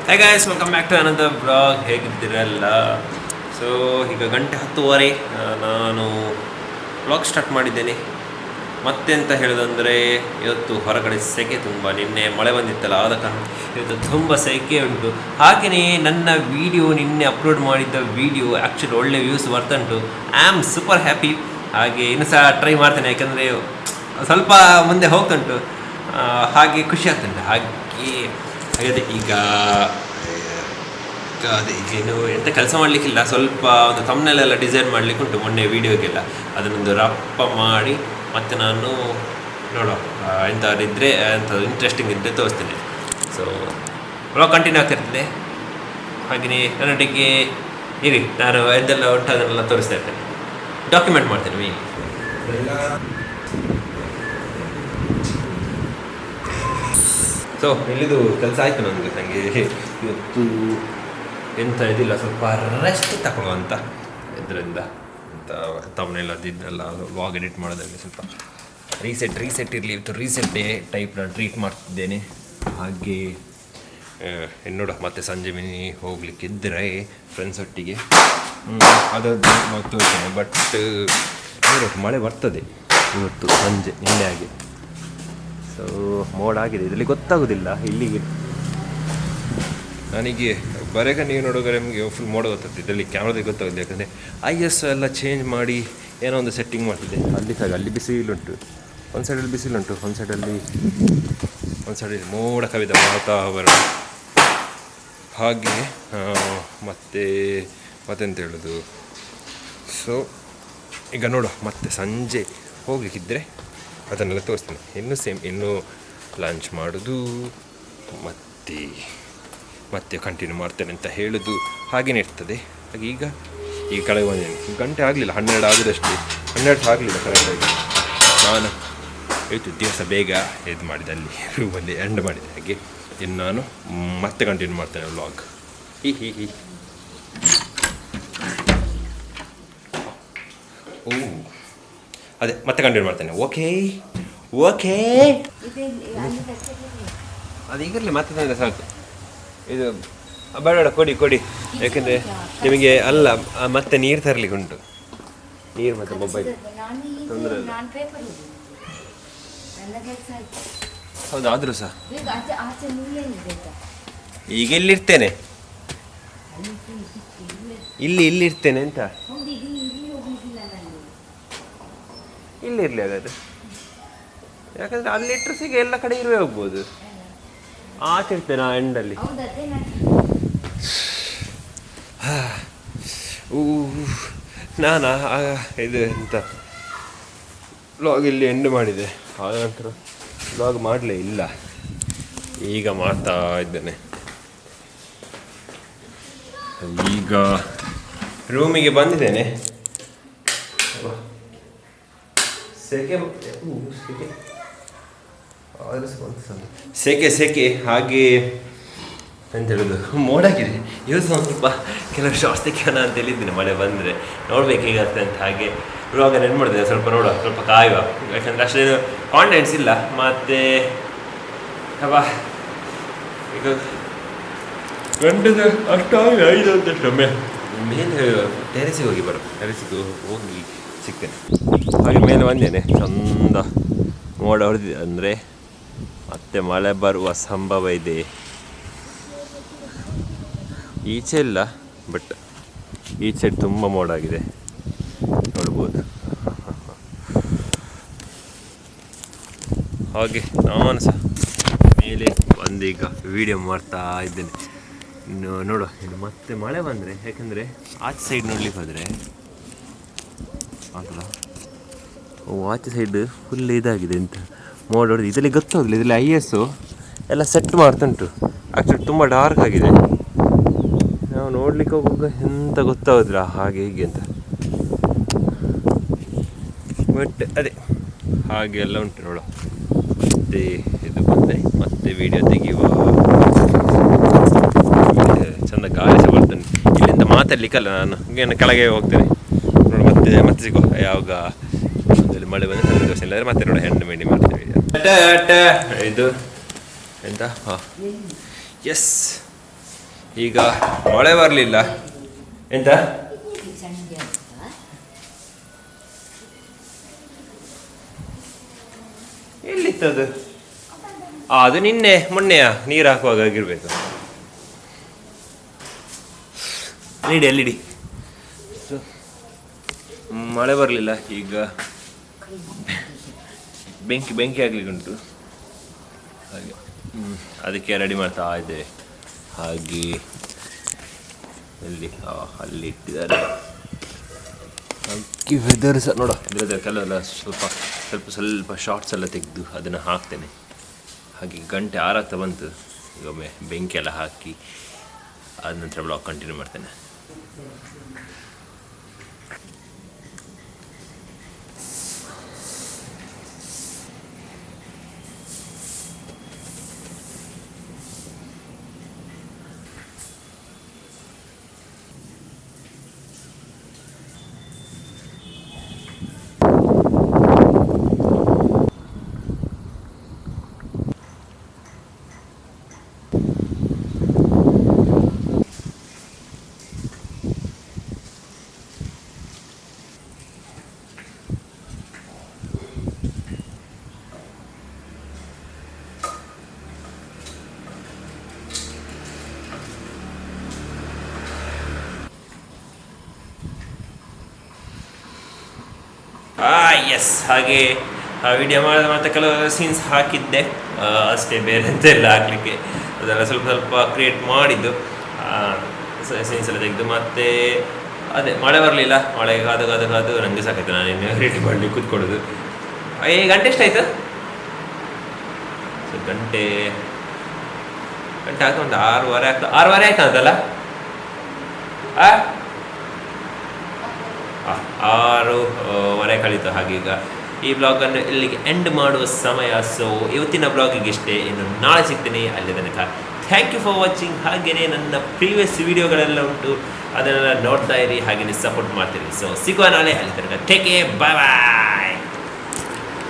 Hi guys, welcome back to another blog. ಹೇಗಿದ್ದೀರಲ್ಲ? So ಈಗ 10:10 ನಾನು ಬ್ಲಾಗ್ ಸ್ಟಾರ್ಟ್ ಮಾಡಿದ್ದೇನೆ. ಮತ್ತೆ ಅಂತ ಹೇಳೋದಂದರೆ ಇವತ್ತು ಹೊರಗಡೆ ಸೆಕೆ ತುಂಬ. ನಿನ್ನೆ ಮಳೆ ಬಂದಿತ್ತಲ್ಲ, ಆದ ಕಾರಣ ಇವತ್ತು ತುಂಬ ಸೆಕೆ ಉಂಟು. ಹಾಗೆಯೇ ನನ್ನ ವೀಡಿಯೋ ನಿನ್ನೆ ಅಪ್ಲೋಡ್ ಮಾಡಿದ್ದ ವೀಡಿಯೋ ಆ್ಯಕ್ಚುಲಿ ಒಳ್ಳೆ ವ್ಯೂಸ್ ಬರ್ತುಂಟು. I am super happy. ಹಾಗೆ ಇನ್ನೂ ಸಹ ಟ್ರೈ ಮಾಡ್ತೇನೆ, ಯಾಕಂದರೆ ಸ್ವಲ್ಪ ಮುಂದೆ ಹೋಗ್ತುಂಟು. ಹಾಗೆ ಖುಷಿ ಆಗ್ತುಂಟು. ಹಾಗೆ ಈಗ ಏನು ಎಂಥ ಕೆಲಸ ಮಾಡಲಿಕ್ಕಿಲ್ಲ. ಸ್ವಲ್ಪ ಒಂದು ಥಂಬ್ನೇಲ್ ಡಿಸೈನ್ ಮಾಡಲಿಕ್ಕೆ ಉಂಟು. ಮೊನ್ನೆ ವೀಡಿಯೋಗೆಲ್ಲ ಅದನ್ನೊಂದು ರಪ್ಪ ಮಾಡಿ ಮತ್ತು ನಾನು ನೋಡೋ ಎಂಥದ್ದಿದ್ದರೆ ಎಂಥದ್ದು ಇಂಟ್ರೆಸ್ಟಿಂಗ್ ಇದ್ದರೆ ತೋರಿಸ್ತೇನೆ. ಸೊ ಬ್ಲಾಗ್ ಕಂಟಿನ್ಯೂ ಆಗ್ತಿರ್ತದೆ. ಹಾಗೆಯೇ ನನ್ನೊಟ್ಟಿಗೆ ಇರಿ, ನಾನು ಎಂತೆಲ್ಲ ಉಂಟು ಅದನ್ನೆಲ್ಲ ತೋರಿಸ್ತಾ ಇರ್ತೇನೆ, ಡಾಕ್ಯುಮೆಂಟ್ ಮಾಡ್ತೇನೆ ಮೀನು. ಸೊ ಇಲ್ಲಿದು ಕೆಲಸ ಆಯಿತು ನನಗೆ ಇವತ್ತು ಎಂಥ ಇದಿಲ್ಲ, ಸ್ವಲ್ಪ ರೆಸ್ಟ್ ತಗೊಳ್ಳುವಂಥ ಇದರಿಂದ ಅಂತ ತಮ್ಮನೆಲ್ಲ ಅದಿದ್ದೆಲ್ಲ ವ್ಲಾಗ್ ಎಡಿಟ್ ಮಾಡೋದ್ರಲ್ಲಿ ಸ್ವಲ್ಪ ರೀಸೆಟ್ ಇರಲಿ. ಇವತ್ತು ರೀಸೆಟ್ ಡೇ ಟೈಪ್ ನಾನು ಟ್ರೀಟ್ ಮಾಡ್ತಿದ್ದೇನೆ. ಹಾಗೆ ನೋಡ ಮತ್ತೆ ಸಂಜೆ ಮಿನಿ ಹೋಗ್ಲಿಕ್ಕಿದ್ದರೆ ಫ್ರೆಂಡ್ಸ್ ಒಟ್ಟಿಗೆ ಅದನ್ನು ತೋರಿಸ್ತೇನೆ. ಬಟ್ ಮಳೆ ಬರ್ತದೆ ಇವತ್ತು ಸಂಜೆ, ನಿನ್ನೆ ಹಾಗೆ. ಸೊ ಮೋಡ ಆಗಿದೆ, ಇದರಲ್ಲಿ ಗೊತ್ತಾಗೋದಿಲ್ಲ. ಇಲ್ಲಿಗೆ ನನಗೆ ಬರೇಗ ನೀವು ನೋಡೋದ್ರೆ ನಿಮಗೆ ಫುಲ್ ಮೋಡ ಗೊತ್ತಾಗ್ತದೆ, ಇದರಲ್ಲಿ ಕ್ಯಾಮ್ರಾದಲ್ಲಿ ಗೊತ್ತಾಗೋದಿಲ್ಲ. ಯಾಕಂದರೆ IS ಎಲ್ಲ ಚೇಂಜ್ ಮಾಡಿ ಏನೋ ಒಂದು ಸೆಟ್ಟಿಂಗ್ ಮಾಡ್ತಿದ್ದೆ. ಅಲ್ಲಿ ಬಿಸಿಲುಂಟು, ಒಂದು ಸೈಡಲ್ಲಿ ಬಿಸಿಲುಂಟು, ಒಂದು ಸೈಡಲ್ಲಿ ಮೋಡ ಕವಿದ ವಾತಾವರಣ. ಹಾಗೆ ಮತ್ತೆಂತ ಹೇಳೋದು. ಸೊ ಈಗ ನೋಡುವ, ಮತ್ತೆ ಸಂಜೆ ಹೋಗ್ಲಿಕ್ಕಿದ್ರೆ ಅದನ್ನೆಲ್ಲ ತೋರಿಸ್ತೇನೆ. ಇನ್ನೂ ಲಂಚ್ ಮಾಡೋದು ಮತ್ತೆ ಕಂಟಿನ್ಯೂ ಮಾಡ್ತೇನೆ ಅಂತ ಹೇಳೋದು ಹಾಗೇನೆ ಇರ್ತದೆ. ಹಾಗೆ ಈಗ ಕೆಳಗೆ ಬಂದೇನೆ. ಗಂಟೆ ಆಗಲಿಲ್ಲ, 12 ಆಗೋದಷ್ಟೇ. 12 ಆಗಲಿಲ್ಲ ಕರೆಕ್ಟಾಗಿ. ನಾನು ಇವತ್ತು ದಿವಸ ಬೇಗ ಇದು ಮಾಡಿದೆ, ಅಲ್ಲಿ ರೂಮಲ್ಲಿ ಎಂಡ್ ಮಾಡಿದೆ. ಹಾಗೆ ಇನ್ನು ನಾನು ಮತ್ತೆ ಕಂಟಿನ್ಯೂ ಮಾಡ್ತೇನೆ ವ್ಲಾಗ್. ಅದೇ ಮತ್ತೆ ಕಂಟಿನ್ಯೂ ಮಾಡ್ತೇನೆ. ಓಕೆ ಅದು ಈಗಲೇ ಮತ್ತೆ ತಂದರೆ ಸಾಕು. ಇದು ಬೇಡ, ಕೊಡಿ. ಯಾಕೆಂದರೆ ನಿಮಗೆ ಅಲ್ಲ, ಮತ್ತೆ ನೀರು ತರಲಿಕ್ಕೆ ಉಂಟು. ನೀರು ಮತ್ತು ಮೊಬೈಲ್ ತೊಂದರೆ ಇಲ್ಲ. ಹೌದು, ಆದರೂ ಸಹ ಈಗ ಇಲ್ಲಿರ್ತೇನೆ, ಇಲ್ಲಿರ್ತೇನೆ ಅಂತ. ಇಲ್ಲಿರಲಿ ಹಾಗಾದ್ರೆ, ಯಾಕಂದರೆ ಅಲ್ಲಿಟ್ಟರೆ ಸಿಗ ಎಲ್ಲ ಕಡೆ ಇರುವೆ ಹೋಗ್ಬೋದು. ಆಚೆ ಇರ್ತೇನೆ ಆ ಎಂಡಲ್ಲಿ. ನಾನು ಇದು ಎಂತ ವ್ಲಾಗ್ ಇಲ್ಲಿ ಎಂಡ್ ಮಾಡಿದೆ. ಆದ ನಂತರ ವ್ಲಾಗ್ ಮಾಡಲೇ ಇಲ್ಲ. ಈಗ ಮಾಡ್ತಾ ಇದ್ದೇನೆ. ಈಗ ರೂಮಿಗೆ ಬಂದಿದ್ದೇನೆ. ಸೆಕೆ ಹಾಗೆ ಅಂತ ಹೇಳೋದು. ಮೋಡಾಗಿದೆ ಇವತ್ತು. ಸ್ವಲ್ಪ ಕೆಲವು ಶಾರ್ಟ್ಸ್ ತೆಗೆಯೋಣ ಅಂತ ಹೇಳಿದ್ದೀನಿ, ಮಳೆ ಬಂದರೆ ನೋಡ್ಬೇಕು ಹೇಗಾಗ್ತದೆ ಅಂತ. ಹಾಗೆ ಇವಾಗ ನೆನ್ ಮಾಡಿದೆ, ಸ್ವಲ್ಪ ಸ್ವಲ್ಪ ಕಾಯುವ. ಯಾಕಂದರೆ ಅಷ್ಟೇನು ಕಾಂಟೆಂಟ್ಸ್ ಇಲ್ಲ. ಮತ್ತು ಈಗ ಗಂಟೆಗೆ ಅಷ್ಟಾಗಿ 5 ಅಂತಷ್ಟು ಮೇಲೆ ಟೆರೆಸಿಗೆ ಹೋಗಿ ಸಿಗ್ತೇನೆ. ಹಾಗೆ ಮೇಲೆ ಬಂದೇನೆ. ಚಂದ ಮೋಡ ಹೊಡೆದಿದೆ, ಅಂದರೆ ಮತ್ತೆ ಮಳೆ ಬರುವ ಸಂಭವ ಇದೆ. ಈಚೆ ಇಲ್ಲ, ಬಟ್ ಈಚೆ ತುಂಬ ಮೋಡ ಆಗಿದೆ, ನೋಡ್ಬೋದು. ಹಾಗೆ ನಾನು ಸಹ ಮೇಲೆ ಬಂದೀಗ ವಿಡಿಯೋ ಮಾಡ್ತಾ ಇದ್ದೇನೆ. ಇನ್ನು ನೋಡುವ, ಇನ್ನು ಮತ್ತೆ ಮಳೆ ಬಂದರೆ, ಯಾಕೆಂದರೆ ಆಚೆ ಸೈಡ್ ನೋಡ್ಲಿಕ್ಕೆ ಹೋದರೆ ಆಗಲ್ಲ. ಆಚೆ ಸೈಡ್ ಫುಲ್ ಇದಾಗಿದೆ ಅಂತ ಮೋಡ ಹೊಡೆದು. ಇದರಲ್ಲಿ ಗೊತ್ತಾಗೋದಿಲ್ಲ, ಇದರಲ್ಲಿ IS ಎಲ್ಲ ಸೆಟ್ ಮಾಡ್ತುಂಟು. ಆ್ಯಕ್ಚುಲಿ ತುಂಬ ಡಾರ್ಕ್ ಆಗಿದೆ. ನಾವು ನೋಡ್ಲಿಕ್ಕೆ ಹೋಗುವಾಗ ಎಂತ ಗೊತ್ತಾಗೋದಿಲ್ಲ ಹಾಗೆ ಹೀಗೆ ಅಂತ. ಬಟ್ ಅದೇ ಹಾಗೆ ಎಲ್ಲ ಉಂಟು ನೋಡುವ. ಮತ್ತೆ ಇದು ಬಂದೆ, ಮತ್ತೆ ವಿಡಿಯೋ ತೆಗೆಯುವ. ಚೆಂದ ಗಾಳಿ ಸಹ ಬರ್ತೇನೆ. ಇಲ್ಲಿಂದ ಮಾತಾಡ್ಲಿಕ್ಕಲ್ಲ, ನಾನು ಕೆಳಗೆ ಹೋಗ್ತೇನೆ. ನೋಡು, ಮತ್ತೆ ಸಿಗೋ ಯಾವಾಗ ಮಳೆ ಬಂದರೆ ಸಂಜೆ ದಿವಸ. ಇಲ್ಲಾಂದರೆ ಮತ್ತೆ ನೋಡ ಹೆಣ್ಣು ಮೇಂಡಿ ಮಾಡ್ತೇವೆ. ಇದು ಎಂತ ಎಸ್ ಈಗ ಮಳೆ ಬರಲಿಲ್ಲ. ಎಂತ ಎಲ್ಲಿತ್ತದು? ಅದು ನಿನ್ನೆ ಮೊನ್ನೆಯ ನೀರು ಹಾಕುವಾಗ ಆಗಿರ್ಬೇಕು. ಅಲ್ಲಿಡಿ ಮಳೆ ಬರಲಿಲ್ಲ. ಈಗ ಬೆಂಕಿ ಆಗ್ಲಿಕ್ಕೆ ಉಂಟು, ಹಾಗೆ ಅದಕ್ಕೆ ರೆಡಿ ಮಾಡ್ತಾ ಇದ್ದೇವೆ. ಹಾಗೆ ಎಲ್ಲಿ ಅಲ್ಲಿ ಇಟ್ಟಿದ್ದಾರೆ. ಹಾಗೆ ವೆದರ್ ಸಹ ನೋಡ, ಇದ್ರದ್ದು ಕೆಲವೆಲ್ಲ ಸ್ವಲ್ಪ ಶಾರ್ಟ್ಸ್ ಎಲ್ಲ ತೆಗೆದು ಅದನ್ನು ಹಾಕ್ತೇನೆ. ಹಾಗೆ ಗಂಟೆ 6 ಬಂತು. ಈಗ ಒಮ್ಮೆ ಬೆಂಕಿ ಎಲ್ಲ ಹಾಕಿ ಆದ ನಂತರ ಬ್ಲಾಗ್ ಕಂಟಿನ್ಯೂ ಮಾಡ್ತೇನೆ. ಎಸ್, ಹಾಗೆ ವಿಡಿಯೋ ಮಾಡಿದ ಮತ್ತೆ ಕೆಲವು ಸೀನ್ಸ್ ಹಾಕಿದ್ದೆ ಅಷ್ಟೇ, ಬೇರೆ ಎಂತೆಲ್ಲ ಹಾಕಲಿಕ್ಕೆ. ಅದೆಲ್ಲ ಸ್ವಲ್ಪ ಕ್ರಿಯೇಟ್ ಮಾಡಿದ್ದು ಸೀನ್ಸ್ ಎಲ್ಲ ತೆಗೆದು. ಮತ್ತು ಅದೇ ಮಳೆ ಬರಲಿಲ್ಲ. ಮಳೆ ಕಾದು ನನಗೆ ಸಾಕಾಯ್ತು. ನಾನು ಇನ್ನು ರೆಡಿ ಮಾಡಲಿಕ್ಕೆ ಕೂತ್ಕೊಳ್ಳೋದು. ಗಂಟೆ ಎಷ್ಟಾಯ್ತು? ಸೊ ಗಂಟೆ ಆಗ್ತಾ ಉಂಟು. 6:30 ಆಯ್ತಾ ಅಂತಲ್ಲ? 6:30 ಕಳೀತು. ಹಾಗೀಗ ಈ ಬ್ಲಾಗನ್ನು ಇಲ್ಲಿಗೆ ಎಂಡ್ ಮಾಡುವ ಸಮಯ. ಸೊ ಇವತ್ತಿನ ಬ್ಲಾಗಿಗೆ ಇಷ್ಟೇ. ಇನ್ನು ನಾಳೆ ಸಿಗ್ತೀನಿ. ಅಲ್ಲಿ ತನಕ ಥ್ಯಾಂಕ್ ಯು ಫಾರ್ ವಾಚಿಂಗ್. ಹಾಗೆಯೇ ನನ್ನ ಪ್ರೀವಿಯಸ್ ವಿಡಿಯೋಗಳೆಲ್ಲ ಉಂಟು, ಅದನ್ನೆಲ್ಲ ನೋಡ್ತಾ ಇರಿ, ಹಾಗೆಯೇ ಸಪೋರ್ಟ್ ಮಾಡ್ತೀರಿ. ಸೊ ಸಿಗುವ ನಾಳೆ. ಅಲ್ಲಿ ತನಕ ಟೇಕ್ ಕೇರ್, ಬಾಯ್ ಬಾಯ್.